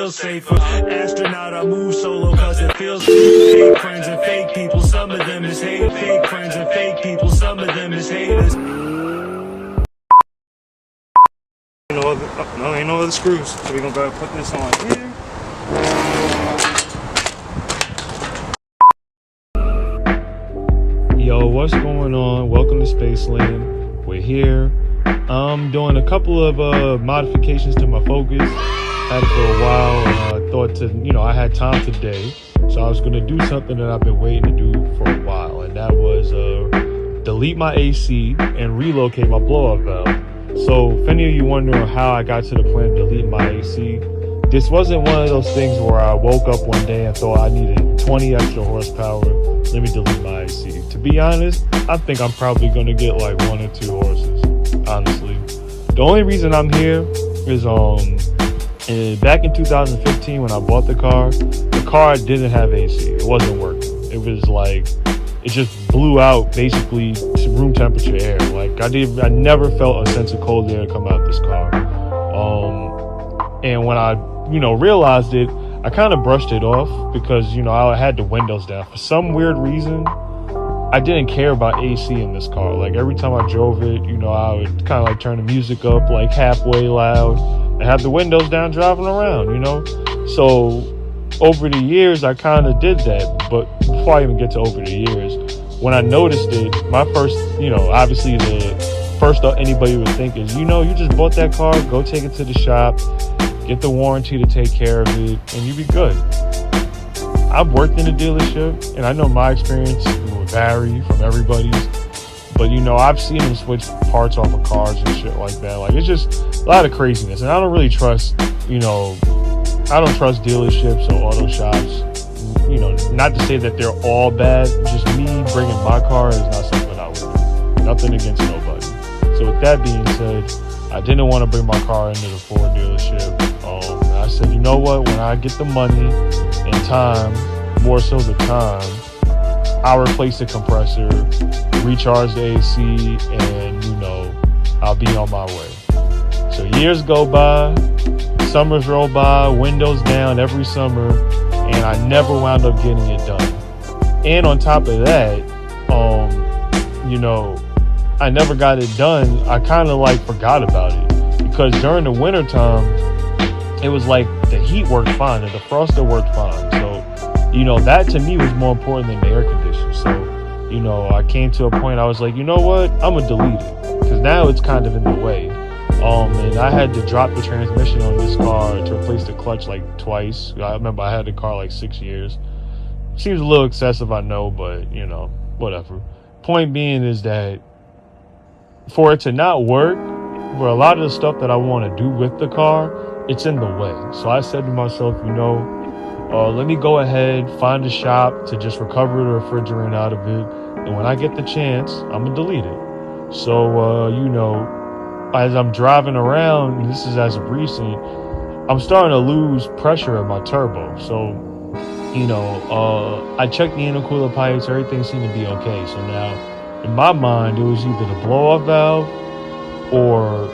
feels safer. Astronaut, I move solo cause it feels fake friends and fake people, some of them is hate. Fake friends and fake people, some of them is haters. Ain't no other screws, so we're gonna go put this on here. Yo, what's going on? Welcome to Spaceland. We're here. I'm doing a couple of modifications to my Focus. Had it for a while, and I thought I had time today, so I was gonna do something that I've been waiting to do for a while, and that was delete my AC and relocate my blow-off valve. So if any of you wondering how I got to the plan of deleting my AC, this wasn't one of those things where I woke up one day and thought I needed 20 extra horsepower. Let me delete my AC. To be honest, I think I'm probably going to get like 1 or 2 horses, honestly. The only reason I'm here is back in 2015 when I bought the car didn't have AC. It wasn't working. It was like, it just blew out basically to room temperature air. Like I never felt a sense of cold air come out this car. And when I, realized it, I kind of brushed it off because, I had the windows down. For some weird reason, I didn't care about AC in this car. Like every time I drove it, I would kind of like turn the music up like halfway loud and have the windows down driving around, So over the years, I kind of did that. But before I even get to over the years, when I noticed it, my first, obviously the first thought anybody would think is, you just bought that car, go take it to the shop, get the warranty to take care of it, and you be good. I've worked in a dealership, and I know my experience will vary from everybody's, but I've seen them switch parts off of cars and shit like that. Like it's just a lot of craziness, and I don't really trust, I don't trust dealerships or auto shops. Not to say that they're all bad, just me bringing my car is not something I would do. Nothing against nobody. So with that being said, I didn't want to bring my car into the Ford dealership. And I said, you know what, when I get the money and time, more so the time, I'll replace the compressor, recharge the AC, and I'll be on my way. So years go by, summers roll by, windows down every summer, and I never wound up getting it done. And on top of that, I never got it done. I kind of like forgot about it because during the winter time, it was like the heat worked fine and the defroster worked fine. So, that to me was more important than the air conditioner. So, I came to a point I was like, you know what? I'm gonna delete it because now it's kind of in the way. And I had to drop the transmission on this car to replace the clutch like twice. I remember I had the car like 6 years. Seems a little excessive, I know, but whatever. Point being is that for it to not work, for a lot of the stuff that I want to do with the car, it's in the way. So I said to myself, let me go ahead, find a shop to just recover the refrigerant out of it. And when I get the chance, I'm going to delete it. So, as I'm driving around, and this is as of recent, I'm starting to lose pressure in my turbo. So, I checked the intercooler pipes, everything seemed to be okay. So now, in my mind, it was either the blow-off valve or,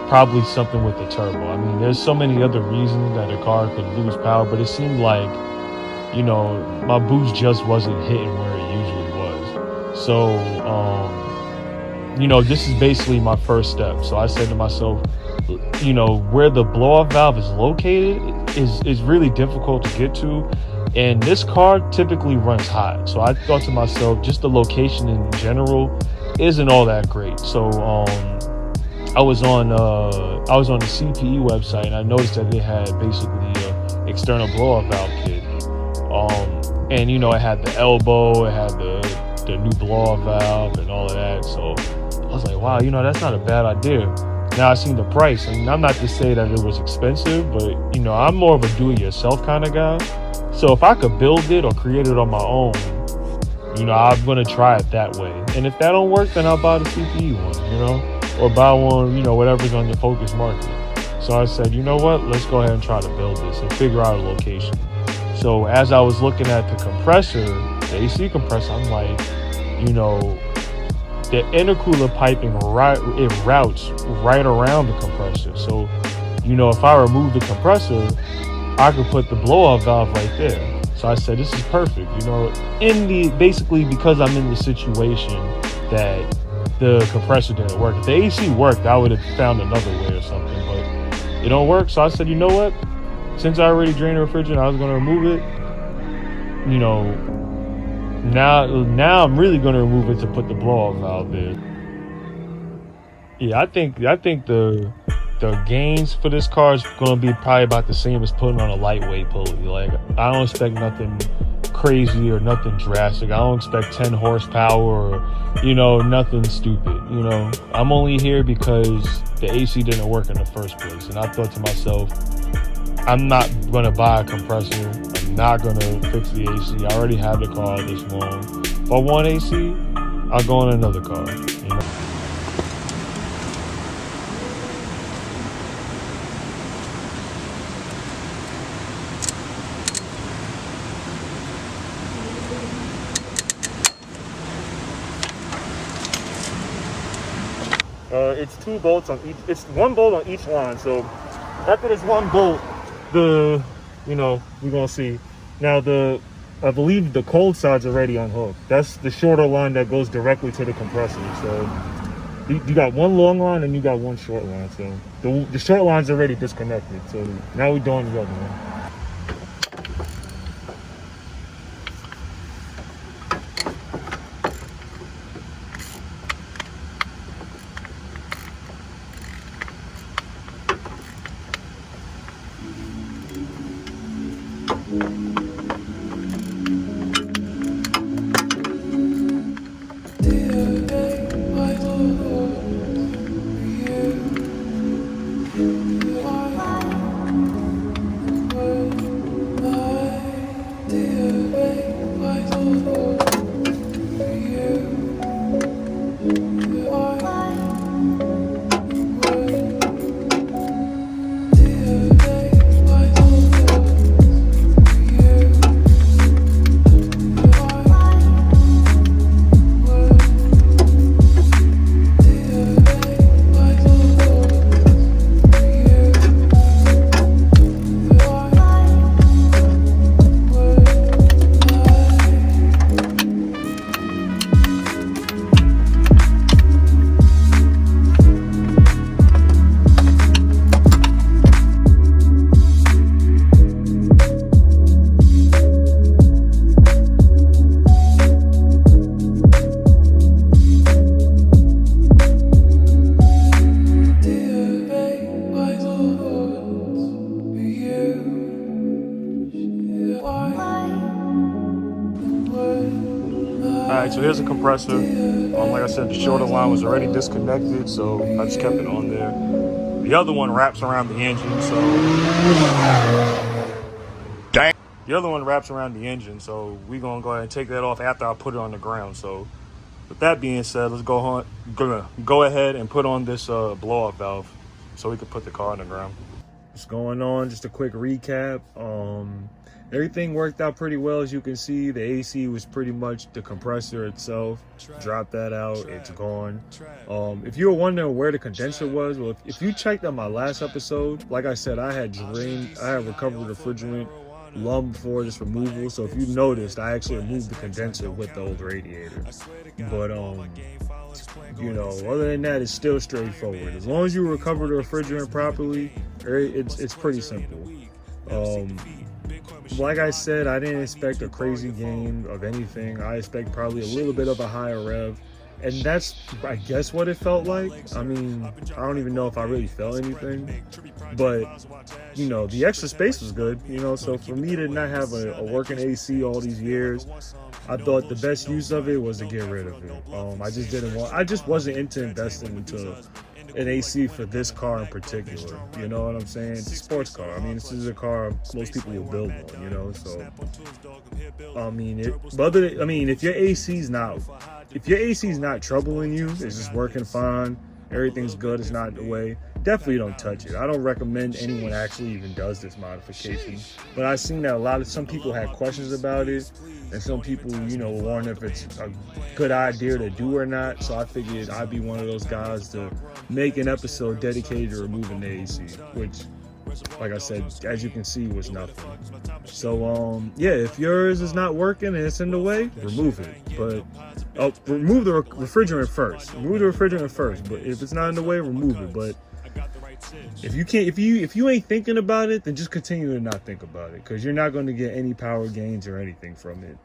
probably something with the turbo. I mean, there's so many other reasons that a car could lose power, but it seemed like, my boost just wasn't hitting where it usually was. So, this is basically my first step. So I said to myself, where the blow-off valve is located is really difficult to get to. And this car typically runs hot. So I thought to myself, just the location in general isn't all that great. So I was on the CPE website and I noticed that they had basically an external blow-off valve kit. And it had the elbow, it had the new blow-off valve and all of that. So I was like, wow, that's not a bad idea. Now I seen the price, and I'm not to say that it was expensive, but I'm more of a do-it-yourself kind of guy. So if I could build it or create it on my own, I'm gonna try it that way. And if that don't work, then I'll buy the CPE one, or buy one, whatever's on the Focus market. So I said, you know what? Let's go ahead and try to build this and figure out a location. So as I was looking at the compressor, the AC compressor, I'm like, the intercooler piping routes right around the compressor. So, if I remove the compressor, I could put the blow-off valve right there. So I said, this is perfect, you know, basically because I'm in the situation that the compressor didn't work. If the AC worked, I would have found another way or something, but it don't work. So I said, you know what? Since I already drained the refrigerant, I was going to remove it. You know, now I'm really going to remove it to put the blow-off valve there. Yeah, I think the gains for this car is going to be probably about the same as putting on a lightweight pulley. Like, I don't expect nothing crazy or nothing drastic. I don't expect 10 horsepower or, you know, nothing stupid. You know, I'm only here because the AC didn't work in the first place. And I thought to myself, I'm not going to buy a compressor. I'm not going to fix the AC. I already have the car this long. If I want AC, I'll go in another car, you know. It's 2 bolts on each. It's 1 bolt on each line. So after this 1 bolt, we're gonna see. Now I believe the cold side's already unhooked. That's the shorter line that goes directly to the compressor. So you got 1 long line and you got 1 short line. So the short line's already disconnected. So now we're doing the other one. Alright, so here's a compressor. Like I said, the shorter line was already disconnected, so I just kept it on there. The other one wraps around the engine, so... Dang! The other one wraps around the engine, so we're going to go ahead and take that off after I put it on the ground. So with that being said, let's go ahead and put on this blow-off valve so we can put the car on the ground. What's going on? Just a quick recap. Everything worked out pretty well. As you can see, the AC was pretty much the compressor itself. Drop that out, it's gone. If you were wondering where the condenser was, well, if you checked on my last episode, like I said, I had recovered refrigerant long before this removal. So if you noticed, I actually removed the condenser with the old radiator. But you know, other than that, it's still straightforward. As long as you recover the refrigerant properly, it's pretty simple. Like I said, I didn't expect a crazy gain of anything. I expect probably a little bit of a higher rev. And that's, I guess, what it felt like. I mean, I don't even know if I really felt anything. But, you know, the extra space was good, you know. So for me to not have a working AC all these years, I thought the best use of it was to get rid of it. I just wasn't into investing into an AC for this car in particular. You know what I'm saying? It's a sports car. I mean, this is a car most people will build one, you know. So I mean, if your AC's not troubling you, it's just working fine, everything's good, it's not in the way, definitely don't touch it. I don't recommend anyone actually even does this modification, but I've seen that some people had questions about it, and some people, you know, wondering if it's a good idea to do or not. So I figured I'd be one of those guys to make an episode dedicated to removing the AC, which like I said, as you can see, was nothing. So yeah, if yours is not working and it's in the way, remove it. But remove the refrigerant first. Remove the refrigerant first. But if it's not in the way, remove it. But if you can't, if you ain't thinking about it, then just continue to not think about it, because you're not going to get any power gains or anything from it.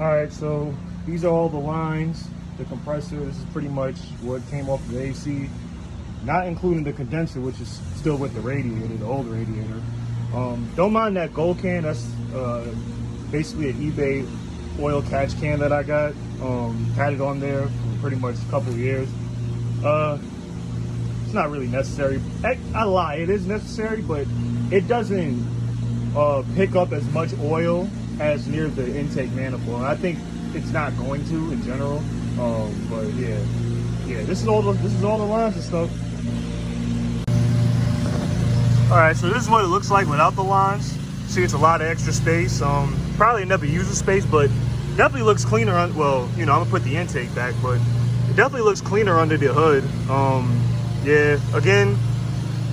Alright, so these are all the lines, the compressor. This is pretty much what came off the AC, not including the condenser, which is still with the radiator, the old radiator. Don't mind that gold can. That's basically an eBay oil catch can that I got. Had it on there for pretty much a couple of years. It's not really necessary. I lie, it is necessary, but it doesn't pick up as much oil as near the intake manifold. I think it's not going to in general. But yeah, this is all the lines and stuff. All right, so this is what it looks like without the lines. See, it's a lot of extra space. Probably never uses space, but definitely looks cleaner. Well, you know, I'm gonna put the intake back, but it definitely looks cleaner under the hood. Yeah, again,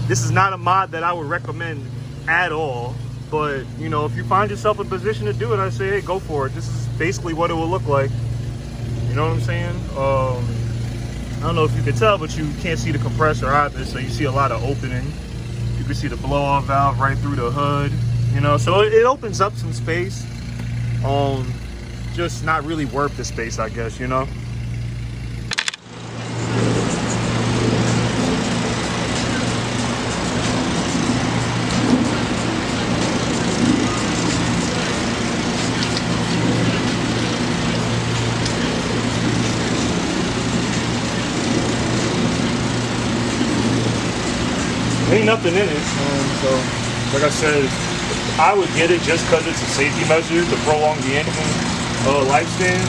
this is not a mod that I would recommend at all. But, you know, if you find yourself in a position to do it, I say, hey, go for it. This is basically what it will look like. You know what I'm saying? I don't know if you can tell, but you can't see the compressor either. So you see a lot of opening. You can see the blow-off valve right through the hood. You know, so it opens up some space. Just not really worth the space, I guess, you know? Ain't nothing in it, so like I said, I would get it just because it's a safety measure to prolong the engine lifespan,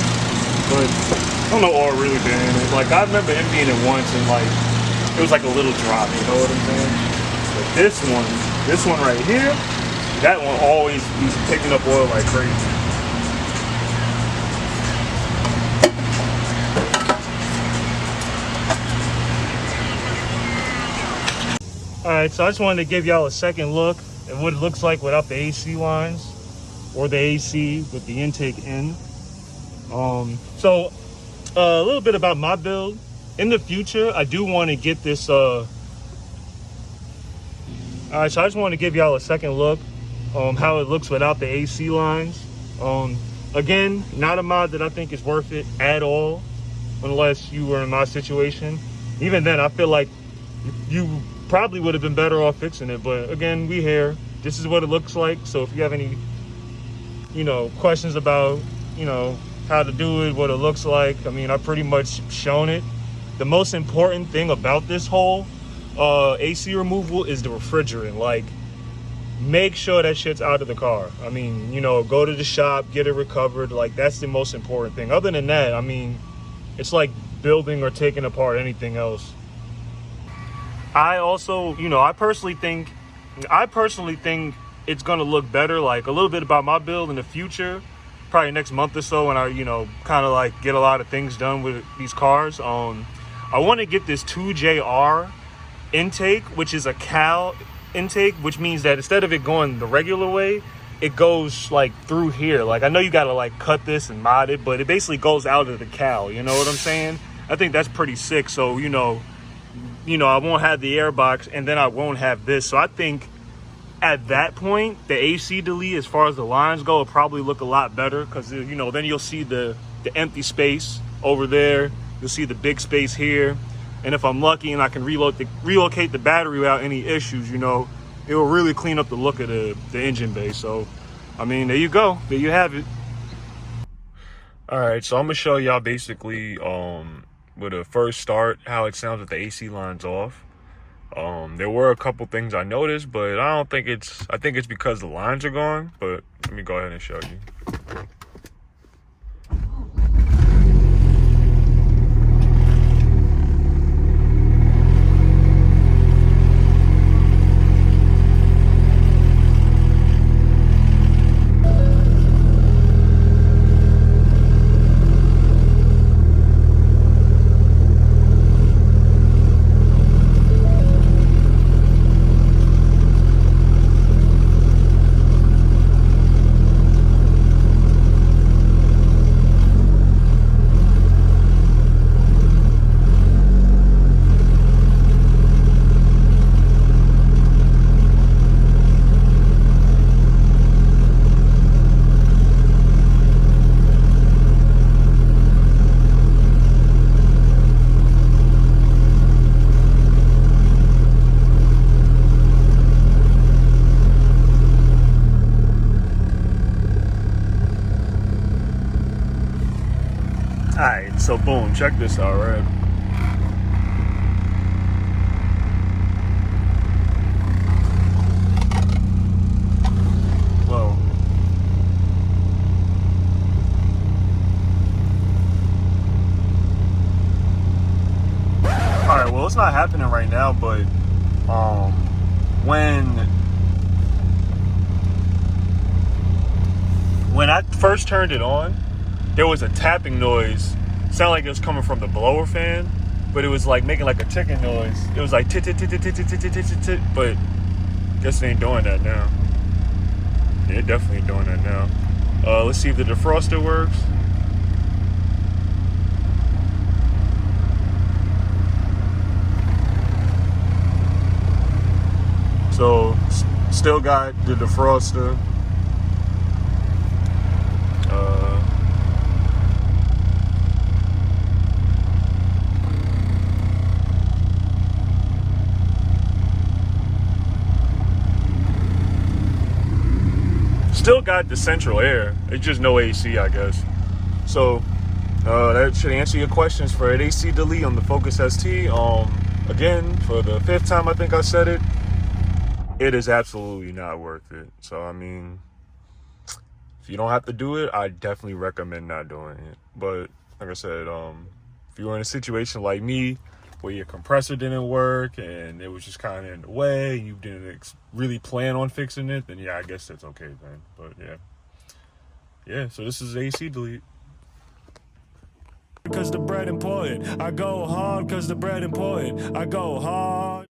but I don't know all really been in it. Like, I remember emptying it once and like it was like a little drop, you know what I'm saying? But this one right here, that one always be picking up oil like crazy. Alright, so I just wanted to give y'all a second look at what it looks like without the AC lines, or the AC with the intake in. So a little bit about my build. In the future, I do want to get this alright, so I just want to give y'all a second look how it looks without the AC lines. Again, not a mod that I think is worth it at all, unless you were in my situation. Even then, I feel like you probably would have been better off fixing it. But again, we here. This is what it looks like. So if you have any, you know, questions about, you know, how to do it, what it looks like, I mean, I've pretty much shown it. The most important thing about this hole AC removal is the refrigerant. Like, make sure that shit's out of the car. I mean, you know, go to the shop, get it recovered. Like, that's the most important thing. Other than that, I mean, it's like building or taking apart anything else. I also, you know, I personally think it's gonna look better. Like, a little bit about my build in the future, probably next month or so, when I, you know, kind of like get a lot of things done with these cars. I want to get this 2JR intake, which is a cal intake, which means that instead of it going the regular way, it goes like through here. Like, I know you gotta like cut this and mod it, but it basically goes out of the cal. You know what I'm saying? I think that's pretty sick. So, you know, I won't have the air box, and then I won't have this. So I think at that point, the AC delete, as far as the lines go, will probably look a lot better, because, you know, then you'll see the empty space over there. You'll see the big space here. And if I'm lucky and I can relocate the battery without any issues, you know, it will really clean up the look of the engine bay. So, I mean, there you go. There you have it. All right, so I'm going to show y'all basically with a first start how it sounds with the AC lines off. There were a couple things I noticed, but I think it's because the lines are gone. But let me go ahead and show you. Alright, so boom, check this out, right? Whoa. Alright, well, it's not happening right now, but when I first turned it on, there was a tapping noise. Sounded like it was coming from the blower fan, but it was like making like a ticking noise. It was like tit tit tit tit tit tit tit tit tit tit, but guess it ain't doing that now. Yeah, it definitely ain't doing that now. Let's see if the defroster works. So still got the defroster. Still got the central air. It's just no AC, I guess. So that should answer your questions for an AC delete on the Focus ST. Again, for the 5th time I think I said it, it is absolutely not worth it. So, I mean, if you don't have to do it, I definitely recommend not doing it. But like I said, if you're in a situation like me where your compressor didn't work and it was just kind of in the way, you didn't really plan on fixing it, then yeah, I guess that's okay then. But yeah, so this is AC delete. Because the bread important, I go hard. Because the bread important, I go hard.